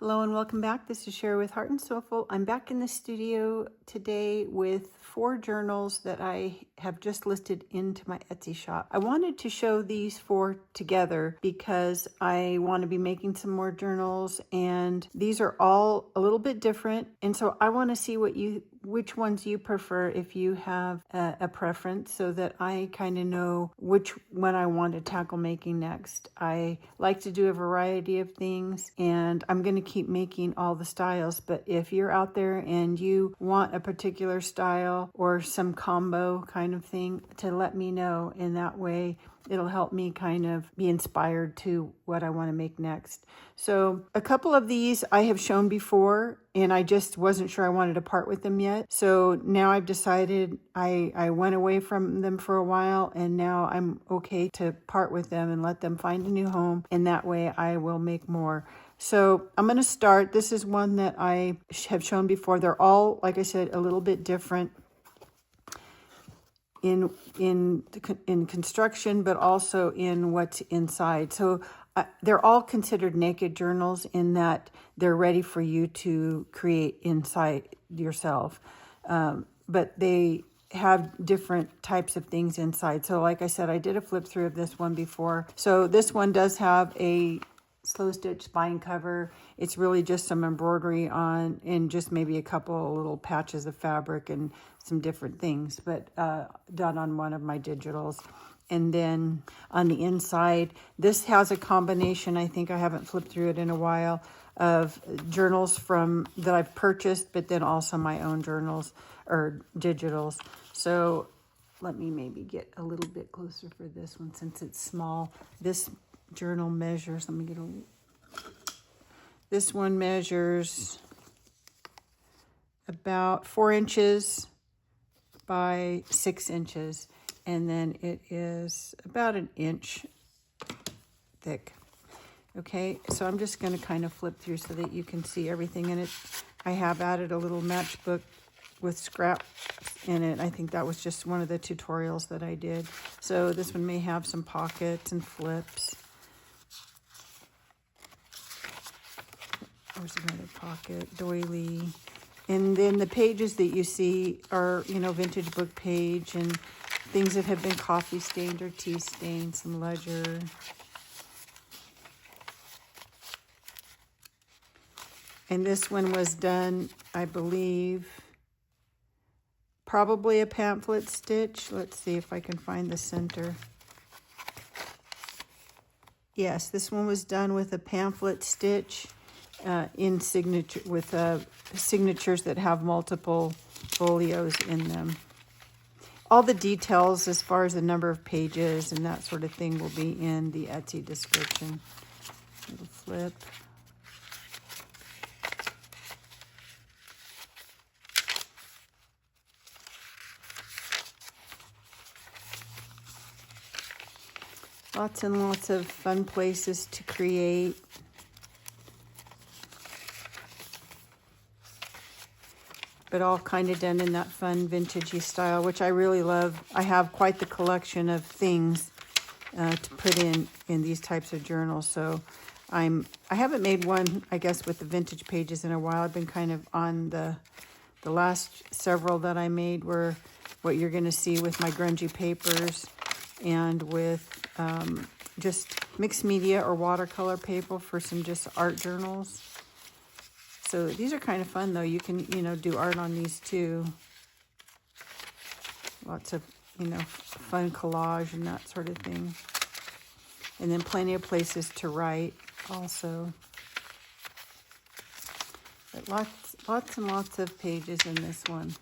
Hello and welcome back. This is Sherry with Heart and Soulful. I'm back in the studio today with 4 journals that I have just listed into my Etsy shop. I wanted to show these 4 together because I want to be making some more journals, and these are all a little bit different. And so I want to see which ones you prefer, if you have a preference, so that I kind of know which one I want to tackle making next. I like to do a variety of things, and I'm going to keep making all the styles, but if you're out there and you want a particular style or some combo kind of thing, to let me know, and that way it'll help me kind of be inspired to what I want to make next. So a couple of these I have shown before, and I just wasn't sure I wanted to part with them yet. So now I've decided I went away from them for a while, and now I'm okay to part with them and let them find a new home, and that way I will make more. So I'm going to start. This is one that I have shown before. They're all, like I said, a little bit different in construction, but also in what's inside. So they're all considered naked journals in that they're ready for you to create inside yourself. But they have different types of things inside. So like I said, I did a flip through of this one before. So this one does have a slow stitch spine cover. It's really just some embroidery on, and just maybe a couple little patches of fabric and some different things, but done on one of my digitals. And then on the inside, this has a combination, I think I haven't flipped through it in a while, of journals that I've purchased, but then also my own journals or digitals. So let me maybe get a little bit closer for this one since it's small. This journal measures, this one measures about 4 inches by 6 inches, and then it is about an inch thick. Okay, so I'm just going to kind of flip through so that you can see everything in it. I have added a little matchbook with scraps in it. I think that was just one of the tutorials that I did. So this one may have some pockets and flips. There's another pocket, doily. And then the pages that you see are, vintage book page and things that have been coffee stained or tea stained, some ledger. And this one was done, I believe, probably a pamphlet stitch. Let's see if I can find the center. Yes, this one was done with a pamphlet stitch. In signature with signatures that have multiple folios in them. All the details as far as the number of pages and that sort of thing will be in the Etsy description. Little flip. Lots and lots of fun places to create. But all kind of done in that fun vintagey style, which I really love. I have quite the collection of things to put in these types of journals. So I haven't made one, I guess, with the vintage pages in a while. I've been kind of on the last several that I made were what you're going to see with my grungy papers and with just mixed media or watercolor paper for some just art journals. So these are kind of fun, though. You can, do art on these, too. Lots of, fun collage and that sort of thing. And then plenty of places to write also. But lots and lots of pages in this one.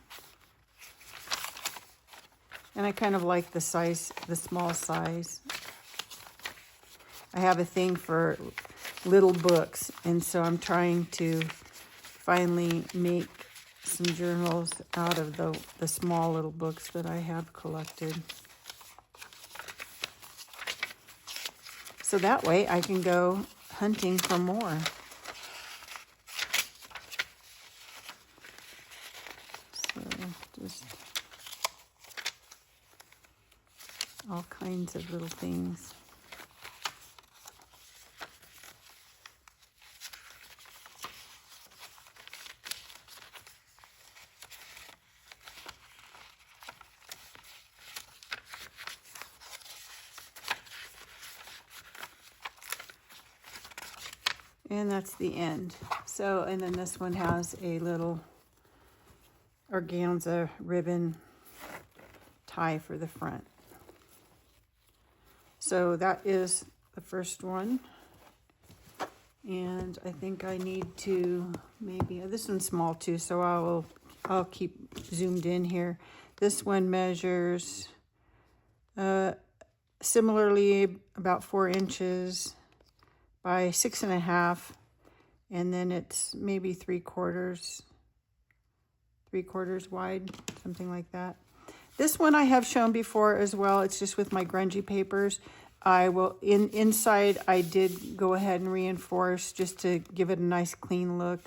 And I kind of like the size, the small size. I have a thing for little books, and so I'm trying to finally make some journals out of the small little books that I have collected. So that way I can go hunting for more. So just all kinds of little things. And that's the end. So, and then this one has a little organza ribbon tie for the front. So that is the first one. And I think I need to maybe, this one's small too, so I'll keep zoomed in here. This one measures similarly about 4 inches by 6.5, and then it's maybe 3/4 wide, something like that. This one I have shown before as well. It's just with my grungy papers. I will, inside I did go ahead and reinforce just to give it a nice clean look,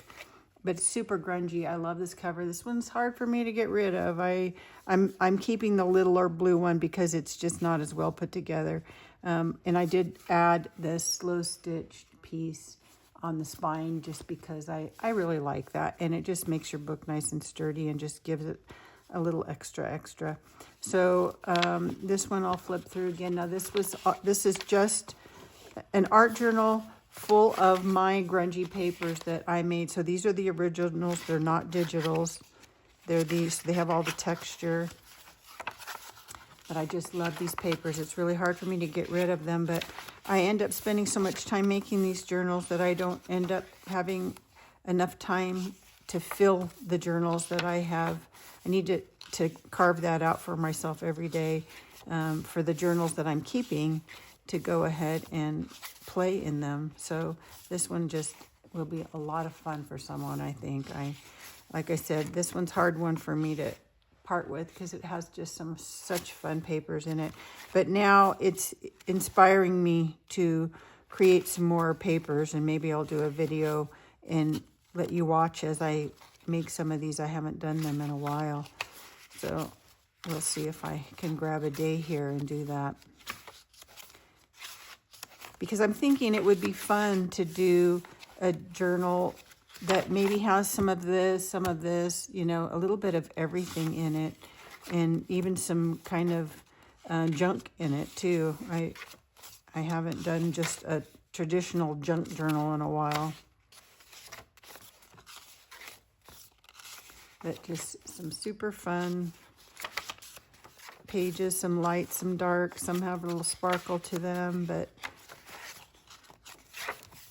but it's super grungy. I love this cover. This one's hard for me to get rid of. I'm keeping the littler blue one because it's just not as well put together. And I did add this slow stitched piece on the spine just because I really like that, and it just makes your book nice and sturdy and just gives it a little extra. So this one I'll flip through again. Now this is just an art journal full of my grungy papers that I made. So these are the originals. They're not digitals. They're these. They have all the texture. But I just love these papers. It's really hard for me to get rid of them, but I end up spending so much time making these journals that I don't end up having enough time to fill the journals that I have. I need to carve that out for myself every day for the journals that I'm keeping to go ahead and play in them. So this one just will be a lot of fun for someone, I think. Like I said, this one's a hard one for me to part with because it has just such fun papers in it. But now it's inspiring me to create some more papers, and maybe I'll do a video and let you watch as I make some of these. I haven't done them in a while, so we'll see if I can grab a day here and do that, because I'm thinking it would be fun to do a journal that maybe has some of this, you know, a little bit of everything in it, and even some kind of junk in it too. I haven't done just a traditional junk journal in a while. But just some super fun pages, some light, some dark, some have a little sparkle to them, but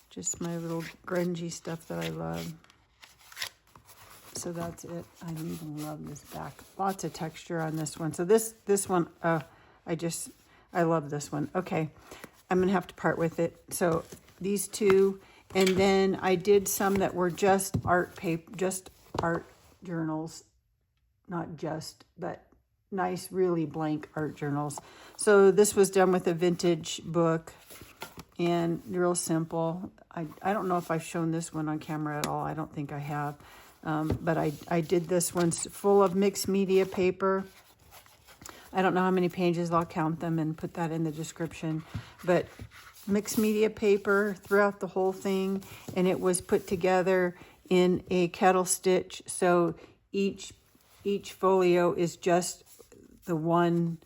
just my little grungy stuff that I love. So that's it. I even love this back. Lots of texture on this one. So this one, I love this one. Okay, I'm gonna have to part with it. So these two, and then I did some that were just art paper, just art journals, not just, but nice, really blank art journals. So this was done with a vintage book and real simple. I don't know if I've shown this one on camera at all. I don't think I have. But I did this one full of mixed media paper. I don't know how many pages. I'll count them and put that in the description. But mixed media paper throughout the whole thing. And it was put together in a kettle stitch. So each folio is just the one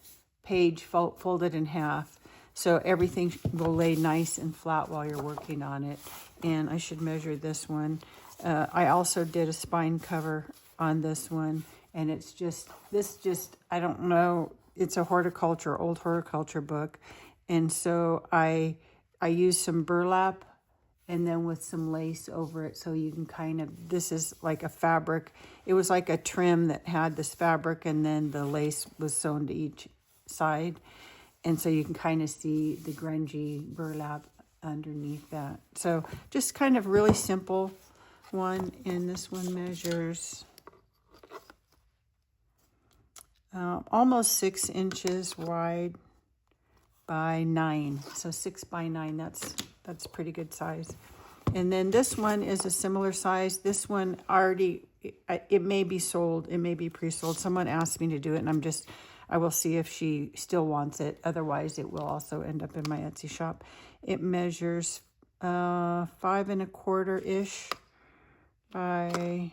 page folded in half. So everything will lay nice and flat while you're working on it. And I should measure this one. I also did a spine cover on this one. And it's just, I don't know, it's a old horticulture book. And so I used some burlap and then with some lace over it. So you can kind of, this is like a fabric. It was like a trim that had this fabric, and then the lace was sewn to each side. And so you can kind of see the grungy burlap underneath that. So just kind of really simple one. And this one measures almost 6 inches wide by 9. So 6 by 9, that's pretty good size. And then this one is a similar size. This one already, it may be sold. It may be pre-sold. Someone asked me to do it, and I will see if she still wants it. Otherwise, it will also end up in my Etsy shop. It measures 5 1/4-ish by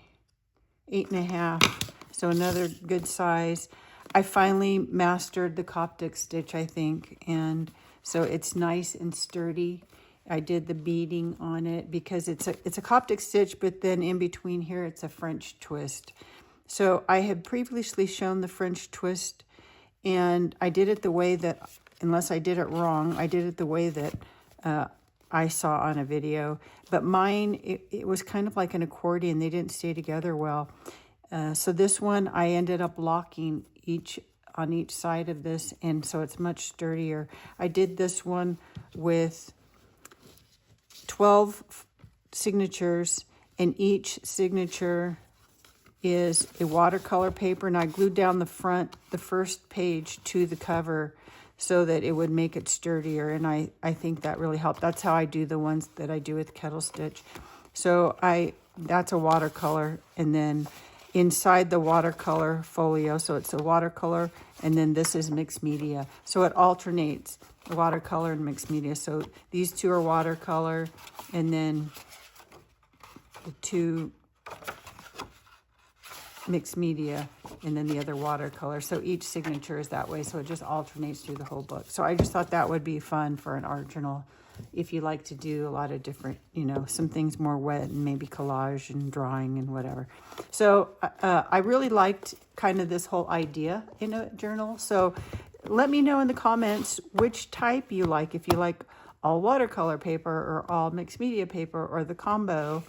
8.5. So another good size. I finally mastered the Coptic stitch, I think. And so it's nice and sturdy. I did the beading on it because it's a Coptic stitch, but then in between here it's a French twist. So I had previously shown the French twist, and I did it the way that, unless I did it wrong, I did it the way that I saw on a video. But mine, it was kind of like an accordion. They didn't stay together well. So this one, I ended up locking on each side of this, and so it's much sturdier. I did this one with 12 signatures, and each signature is a watercolor paper, and I glued down the first page to the cover so that it would make it sturdier, and I think that really helped. That's how I do the ones that I do with kettle stitch. So that's a watercolor, and then inside the watercolor folio, so it's a watercolor, and then this is mixed media. So it alternates watercolor and mixed media. So these two are watercolor, and then the two mixed media, and then the other watercolor. So each signature is that way, so it just alternates through the whole book. So I just thought that would be fun for an art journal if you like to do a lot of different, some things more wet and maybe collage and drawing and whatever. So I really liked kind of this whole idea in a journal. So let me know in the comments which type you like, if you like all watercolor paper or all mixed media paper or the combo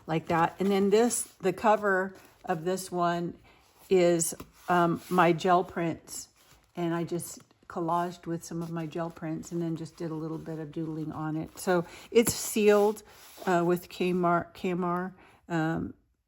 like that. And then the cover of this one is my gel prints, and I just collaged with some of my gel prints and then just did a little bit of doodling on it. So it's sealed with KMR,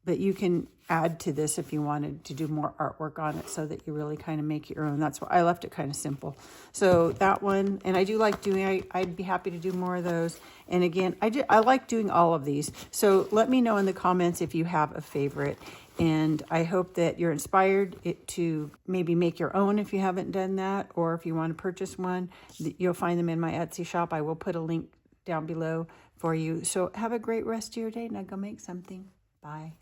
but you can add to this if you wanted to do more artwork on it so that you really kind of make your own. That's why I left it kind of simple. So that one, and I do like doing, I'd be happy to do more of those. And again, I like doing all of these. So let me know in the comments if you have a favorite. And I hope that you're inspired to maybe make your own if you haven't done that, or if you want to purchase one, you'll find them in my Etsy shop. I will put a link down below for you. So have a great rest of your day. Now go make something. Bye.